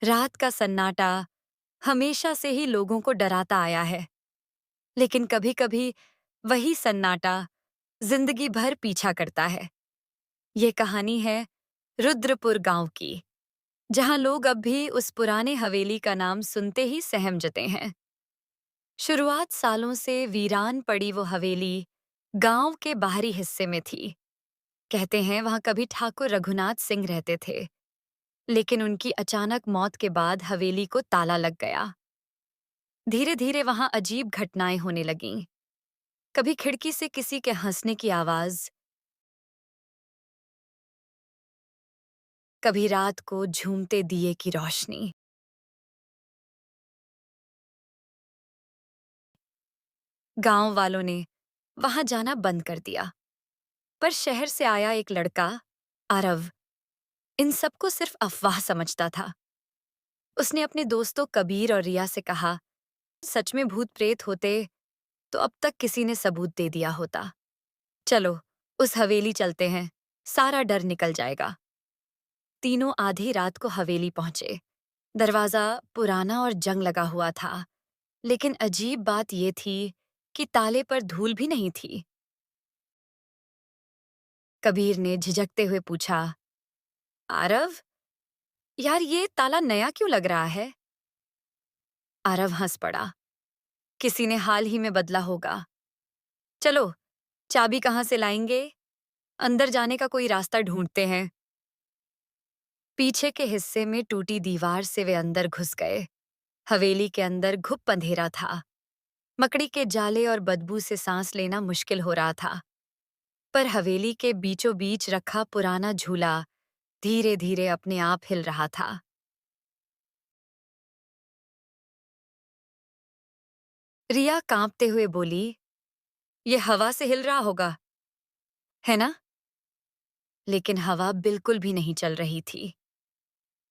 रात का सन्नाटा हमेशा से ही लोगों को डराता आया है, लेकिन कभी-कभी वही सन्नाटा जिंदगी भर पीछा करता है। ये कहानी है रुद्रपुर गांव की, जहां लोग अब भी उस पुराने हवेली का नाम सुनते ही सहम जाते हैं। शुरुआत सालों से वीरान पड़ी वो हवेली गांव के बाहरी हिस्से में थी। कहते हैं वहां कभी ठाकुर रघुनाथ सिंह रहते थे, लेकिन उनकी अचानक मौत के बाद हवेली को ताला लग गया। धीरे धीरे वहां अजीब घटनाएं होने लगीं। कभी खिड़की से किसी के हंसने की आवाज, कभी रात को झूमते दिए की रोशनी। गांव वालों ने वहां जाना बंद कर दिया, पर शहर से आया एक लड़का, आरव, इन सबको सिर्फ अफवाह समझता था। उसने अपने दोस्तों कबीर और रिया से कहा, सच में भूत प्रेत होते तो अब तक किसी ने सबूत दे दिया होता। चलो, उस हवेली चलते हैं, सारा डर निकल जाएगा। तीनों आधी रात को हवेली पहुंचे। दरवाजा पुराना और जंग लगा हुआ था, लेकिन अजीब बात यह थी कि ताले पर धूल भी नहीं थी। कबीर ने झिझकते हुए पूछा, आरव, यार ये ताला नया क्यों लग रहा है? आरव हंस पड़ा, किसी ने हाल ही में बदला होगा। चलो, चाबी कहाँ से लाएंगे? अंदर जाने का कोई रास्ता ढूंढते हैं। पीछे के हिस्से में टूटी दीवार से वे अंदर घुस गए। हवेली के अंदर घुप अंधेरा था। मकड़ी के जाले और बदबू से सांस लेना मुश्किल हो रहा था। पर हवेली के बीचों बीच रखा पुराना झूला धीरे धीरे अपने आप हिल रहा था। रिया कांपते हुए बोली, ये हवा से हिल रहा होगा, है ना? लेकिन हवा बिल्कुल भी नहीं चल रही थी।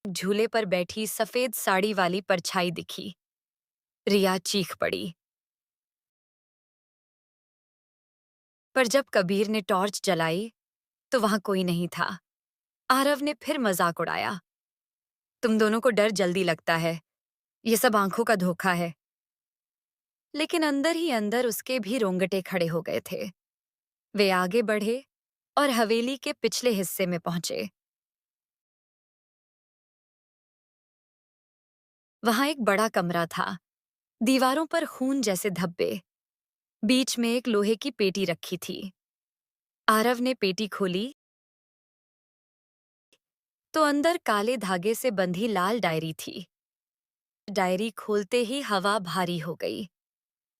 झूले पर बैठी सफेद साड़ी वाली परछाई दिखी। रिया चीख पड़ी। पर जब कबीर ने टॉर्च जलाई तो वहां कोई नहीं था। आरव ने फिर मजाक उड़ाया, तुम दोनों को डर जल्दी लगता है, ये सब आंखों का धोखा है। लेकिन अंदर ही अंदर उसके भी रोंगटे खड़े हो गए थे। वे आगे बढ़े और हवेली के पिछले हिस्से में पहुंचे। वहां एक बड़ा कमरा था, दीवारों पर खून जैसे धब्बे। बीच में एक लोहे की पेटी रखी थी। आरव ने पेटी खोली तो अंदर काले धागे से बंधी लाल डायरी थी। डायरी खोलते ही हवा भारी हो गई।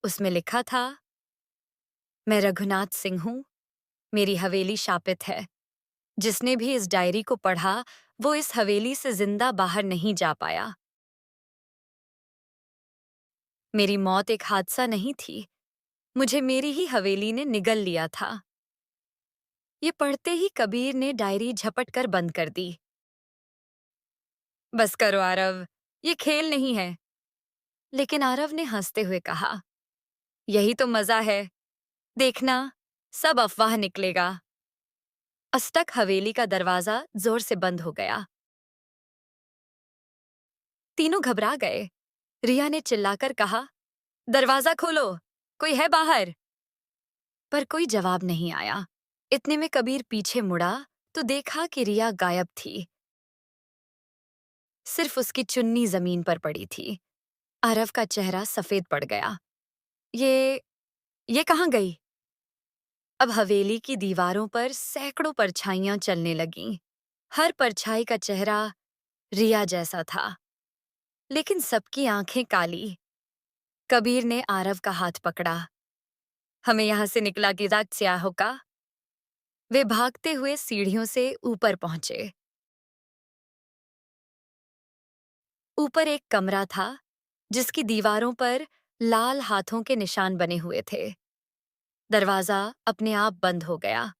उसमें लिखा था, मैं रघुनाथ सिंह हूं, मेरी हवेली शापित है। जिसने भी इस डायरी को पढ़ा वो इस हवेली से जिंदा बाहर नहीं जा पाया। मेरी मौत एक हादसा नहीं थी, मुझे मेरी ही हवेली ने निगल लिया था। ये पढ़ते ही कबीर ने डायरी झपट कर बंद कर दी। बस करो आरव, ये खेल नहीं है। लेकिन आरव ने हंसते हुए कहा, यही तो मजा है, देखना, सब अफवाह निकलेगा। अस्तक हवेली का दरवाजा जोर से बंद हो गया। तीनों घबरा गए। रिया ने चिल्लाकर कहा, दरवाजा खोलो, कोई है बाहर? पर कोई जवाब नहीं आया। इतने में कबीर पीछे मुड़ा तो देखा कि रिया गायब थी। सिर्फ उसकी चुन्नी जमीन पर पड़ी थी। आरव का चेहरा सफेद पड़ गया। ये ये कहाँ गई? अब हवेली की दीवारों पर सैकड़ों परछाइयां चलने लगीं। हर परछाई का चेहरा रिया जैसा था, लेकिन सबकी आंखें काली। कबीर ने आरव का हाथ पकड़ा, हमें यहां से निकला कि रात स्याह का। वे भागते हुए सीढ़ियों से ऊपर पहुंचे। ऊपर एक कमरा था, जिसकी दीवारों पर लाल हाथों के निशान बने हुए थे। दरवाजा अपने आप बंद हो गया।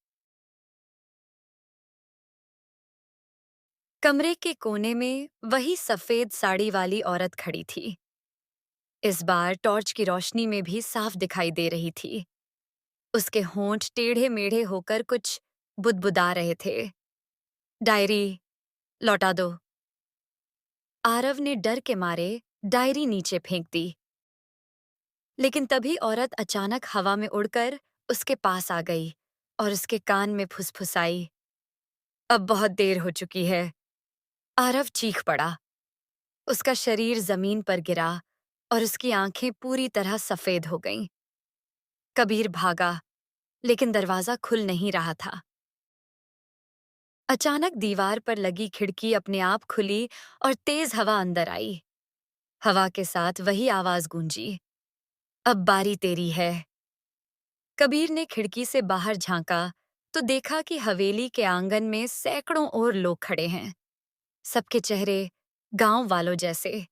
कमरे के कोने में वही सफेद साड़ी वाली औरत खड़ी थी। इस बार टॉर्च की रोशनी में भी साफ दिखाई दे रही थी। उसके होंठ टेढ़े मेढ़े होकर कुछ बुदबुदा रहे थे। डायरी लौटा दो। आरव ने डर के मारे डायरी नीचे फेंक दी। लेकिन तभी औरत अचानक हवा में उड़कर उसके पास आ गई और उसके कान में फुसफुसाई, अब बहुत देर हो चुकी है। आरव चीख पड़ा। उसका शरीर जमीन पर गिरा और उसकी आंखें पूरी तरह सफेद हो गईं। कबीर भागा, लेकिन दरवाजा खुल नहीं रहा था। अचानक दीवार पर लगी खिड़की अपने आप खुली और तेज हवा अंदर आई। हवा के साथ वही आवाज गूंजी, अब बारी तेरी है। कबीर ने खिड़की से बाहर झांका तो देखा कि हवेली के आंगन में सैकड़ों और लोग खड़े हैं। सबके चेहरे गांव वालों जैसे,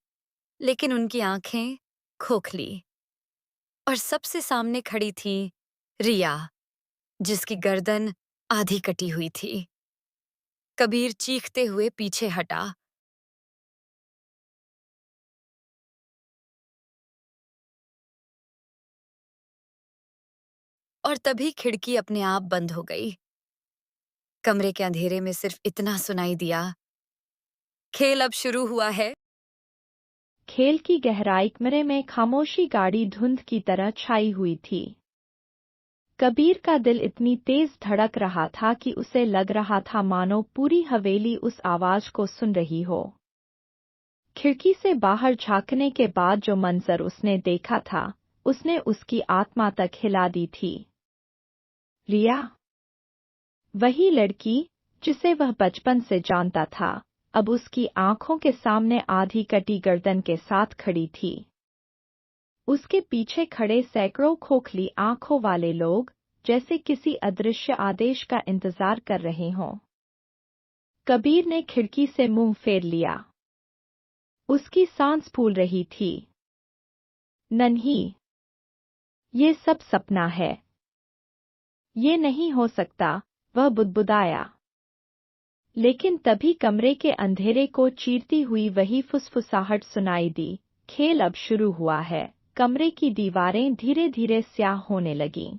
लेकिन उनकी आंखें खोखली। और सबसे सामने खड़ी थी रिया, जिसकी गर्दन आधी कटी हुई थी। कबीर चीखते हुए पीछे हटा। और तभी खिड़की अपने आप बंद हो गई। कमरे के अंधेरे में सिर्फ इतना सुनाई दिया, खेल अब शुरू हुआ है। खेल की गहराई कमरे में खामोशी गाढ़ी धुंध की तरह छाई हुई थी। कबीर का दिल इतनी तेज धड़क रहा था कि उसे लग रहा था मानो पूरी हवेली उस आवाज को सुन रही हो। खिड़की से बाहर झांकने के बाद जो मंजर उसने देखा था, उसने उसकी आत्मा तक हिला दी थी। रिया, वही लड़की जिसे वह बचपन से जानता था, अब उसकी आंखों के सामने आधी कटी गर्दन के साथ खड़ी थी। उसके पीछे खड़े सैकड़ों खोखली आंखों वाले लोग जैसे किसी अदृश्य आदेश का इंतजार कर रहे हों। कबीर ने खिड़की से मुंह फेर लिया। उसकी सांस फूल रही थी। नन्ही, ये सब सपना है। ये नहीं हो सकता, वह बुदबुदाया। लेकिन तभी कमरे के अंधेरे को चीरती हुई वही फुसफुसाहट सुनाई दी, खेल अब शुरू हुआ है। कमरे की दीवारें धीरे धीरे स्याह होने लगीं।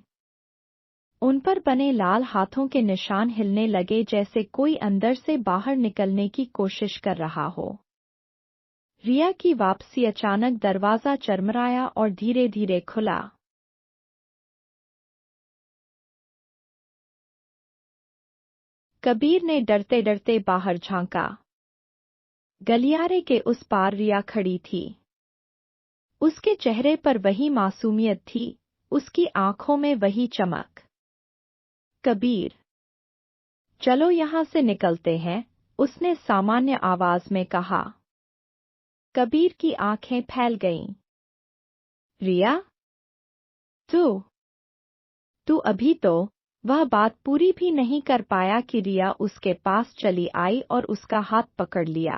उन पर बने लाल हाथों के निशान हिलने लगे जैसे कोई अंदर से बाहर निकलने की कोशिश कर रहा हो। रिया की वापसी अचानक दरवाजा चरमराया और धीरे धीरे खुला। कबीर ने डरते डरते बाहर झांका। गलियारे के उस पार रिया खड़ी थी। उसके चेहरे पर वही मासूमियत थी, उसकी आंखों में वही चमक। कबीर, चलो यहाँ से निकलते हैं, उसने सामान्य आवाज में कहा। कबीर की आंखें फैल गईं। रिया, तू अभी तो। वह बात पूरी भी नहीं कर पाया कि रिया उसके पास चली आई और उसका हाथ पकड़ लिया।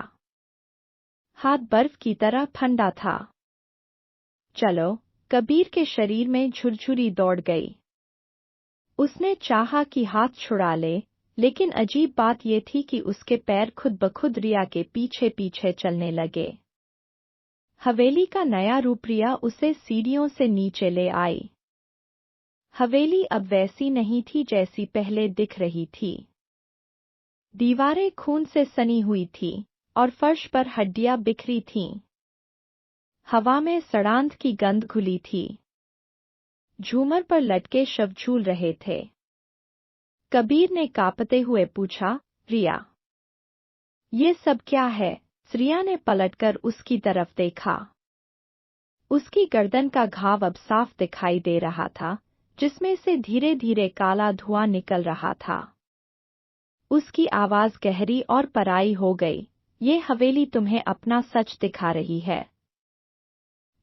हाथ बर्फ की तरह ठंडा था। चलो, कबीर के शरीर में झुरझुरी दौड़ गई। उसने चाहा कि हाथ छुड़ा ले, लेकिन अजीब बात यह थी कि उसके पैर खुद ब खुद रिया के पीछे पीछे चलने लगे। हवेली का नया रूप रिया उसे सीढ़ियों से नीचे ले आई। हवेली अब वैसी नहीं थी जैसी पहले दिख रही थी। दीवारें खून से सनी हुई थी और फर्श पर हड्डियां बिखरी थीं। हवा में सड़ांध की गंध घुली थी। झूमर पर लटके शव झूल रहे थे। कबीर ने कांपते हुए पूछा, रिया, ये सब क्या है? रिया ने पलटकर उसकी तरफ देखा। उसकी गर्दन का घाव अब साफ दिखाई दे रहा था, जिसमें से धीरे धीरे काला धुआं निकल रहा था। उसकी आवाज गहरी और पराई हो गई, ये हवेली तुम्हें अपना सच दिखा रही है।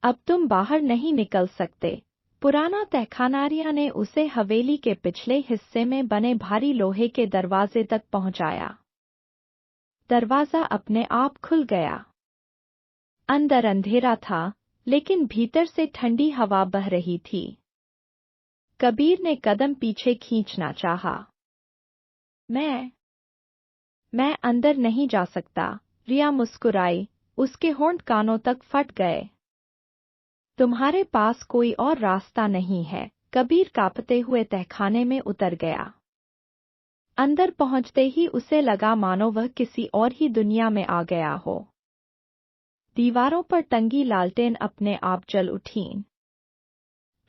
अब तुम बाहर नहीं निकल सकते। पुराना तहखानारिया ने उसे हवेली के पिछले हिस्से में बने भारी लोहे के दरवाजे तक पहुंचाया। दरवाजा अपने आप खुल गया। अंदर अंधेरा था, लेकिन भीतर से ठंडी हवा बह रही थी। कबीर ने कदम पीछे खींचना चाहा। मैं अंदर नहीं जा सकता, रिया मुस्कुराई, उसके होंठ कानों तक फट गए। तुम्हारे पास कोई और रास्ता नहीं है। कबीर कांपते हुए तहखाने में उतर गया। अंदर पहुंचते ही उसे लगा मानो वह किसी और ही दुनिया में आ गया हो। दीवारों पर टंगी लालटेन अपने आप जल उठीं।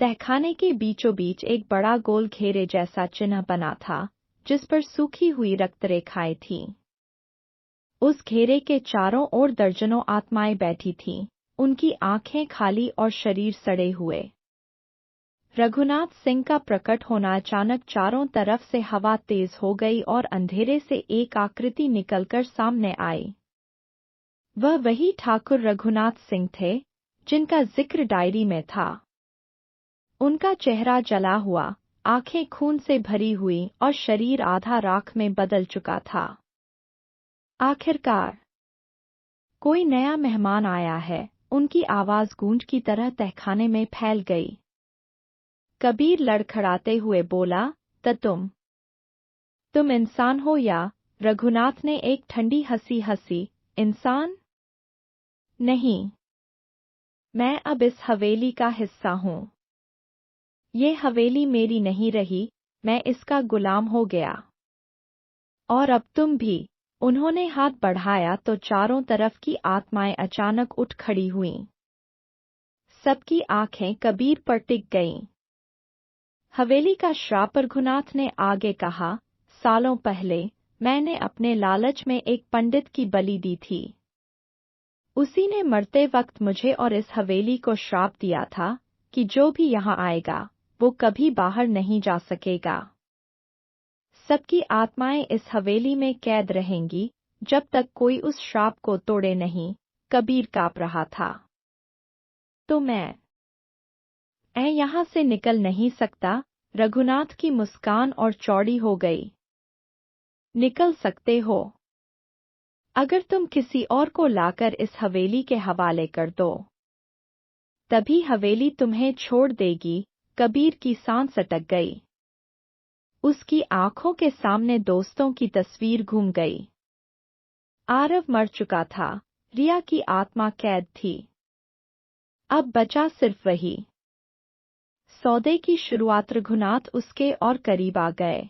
तहखाने के बीचों बीच एक बड़ा गोल घेरे जैसा चिन्ह बना था, जिस पर सूखी हुई रक्तरेखाएं थीं। उस घेरे के चारों ओर दर्जनों आत्माएं बैठी थीं, उनकी आंखें खाली और शरीर सड़े हुए। रघुनाथ सिंह का प्रकट होना अचानक चारों तरफ से हवा तेज हो गई और अंधेरे से एक आकृति निकलकर सामने आई। वह वही ठाकुर रघुनाथ सिंह थे, जिनका जिक्र डायरी में था। उनका चेहरा जला हुआ, आंखें खून से भरी हुई और शरीर आधा राख में बदल चुका था। आखिरकार कोई नया मेहमान आया है, उनकी आवाज गूंज की तरह तहखाने में फैल गई। कबीर लड़खड़ाते हुए बोला, तुम इंसान हो या? रघुनाथ ने एक ठंडी हंसी हंसी। इंसान? नहीं, मैं अब इस हवेली का हिस्सा हूं। ये हवेली मेरी नहीं रही, मैं इसका गुलाम हो गया। और अब तुम भी। उन्होंने हाथ बढ़ाया तो चारों तरफ की आत्माएं अचानक उठ खड़ी हुईं। सबकी आंखें कबीर पर टिक गईं। हवेली का श्राप। रघुनाथ ने आगे कहा, सालों पहले मैंने अपने लालच में एक पंडित की बलि दी थी। उसी ने मरते वक्त मुझे और इस हवेली को श्राप दिया था कि जो भी यहाँ आएगा वो कभी बाहर नहीं जा सकेगा। सबकी आत्माएं इस हवेली में कैद रहेंगी जब तक कोई उस श्राप को तोड़े नहीं। कबीर कांप रहा था। तो मैं यहाँ से निकल नहीं सकता। रघुनाथ की मुस्कान और चौड़ी हो गई। निकल सकते हो, अगर तुम किसी और को लाकर इस हवेली के हवाले कर दो। तभी हवेली तुम्हें छोड़ देगी। कबीर की सांस अटक गई। उसकी आंखों के सामने दोस्तों की तस्वीर घूम गई। आरव मर चुका था, रिया की आत्मा कैद थी। अब बचा सिर्फ वही। सौदे की शुरुआत। रघुनाथ उसके और करीब आ गए।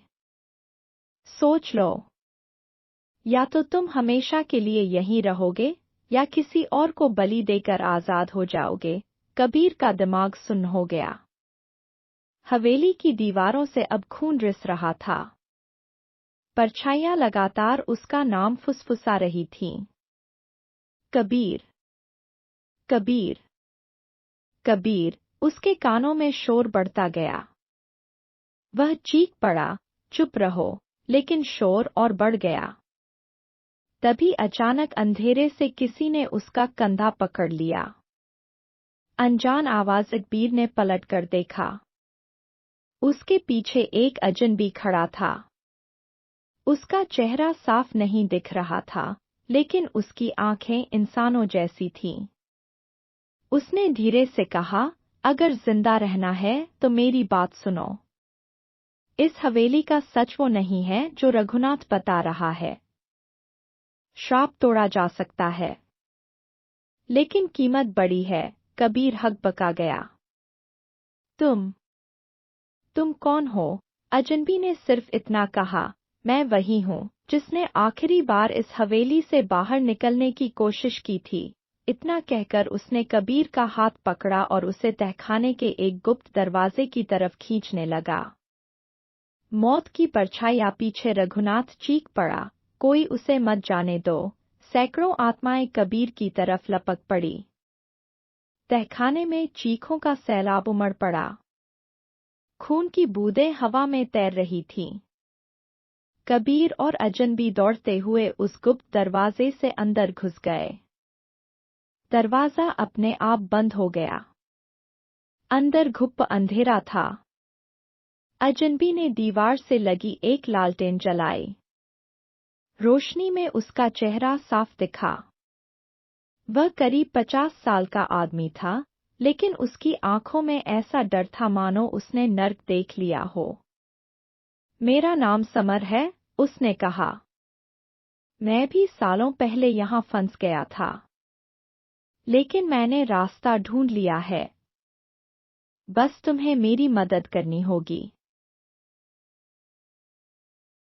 सोच लो, या तो तुम हमेशा के लिए यहीं रहोगे या किसी और को बलि देकर आजाद हो जाओगे। कबीर का दिमाग सुन्न हो गया। हवेली की दीवारों से अब खून रिस रहा था। परछाइयां लगातार उसका नाम फुसफुसा रही थीं। कबीर, कबीर, कबीर। उसके कानों में शोर बढ़ता गया। वह चीख पड़ा, चुप रहो, लेकिन शोर और बढ़ गया। तभी अचानक अंधेरे से किसी ने उसका कंधा पकड़ लिया। अनजान आवाज। कबीर ने पलटकर देखा। उसके पीछे एक अजनबी खड़ा था। उसका चेहरा साफ नहीं दिख रहा था, लेकिन उसकी आंखें इंसानों जैसी थीं। उसने धीरे से कहा, अगर जिंदा रहना है तो मेरी बात सुनो। इस हवेली का सच वो नहीं है जो रघुनाथ बता रहा है। श्राप तोड़ा जा सकता है, लेकिन कीमत बड़ी है। कबीर हकबका गया। तुम कौन हो? अजनबी ने सिर्फ इतना कहा, मैं वही हूँ जिसने आखिरी बार इस हवेली से बाहर निकलने की कोशिश की थी। इतना कहकर उसने कबीर का हाथ पकड़ा और उसे तहखाने के एक गुप्त दरवाजे की तरफ खींचने लगा। मौत की परछाइयां पीछे। रघुनाथ चीख पड़ा, कोई उसे मत जाने दो। सैकड़ों आत्माएं कबीर की तरफ लपक पड़ी। तहखाने में चीखों का सैलाब उमड़ पड़ा। खून की बूंदें हवा में तैर रही थीं। कबीर और अजनबी दौड़ते हुए उस गुप्त दरवाजे से अंदर घुस गए। दरवाजा अपने आप बंद हो गया। अंदर घुप अंधेरा था। अजनबी ने दीवार से लगी एक लालटेन जलाई। रोशनी में उसका चेहरा साफ दिखा। वह करीब 50 साल का आदमी था, लेकिन उसकी आंखों में ऐसा डर था मानो उसने नर्क देख लिया हो। मेरा नाम समर है, उसने कहा। मैं भी सालों पहले यहाँ फंस गया था, लेकिन मैंने रास्ता ढूंढ लिया है। बस तुम्हें मेरी मदद करनी होगी।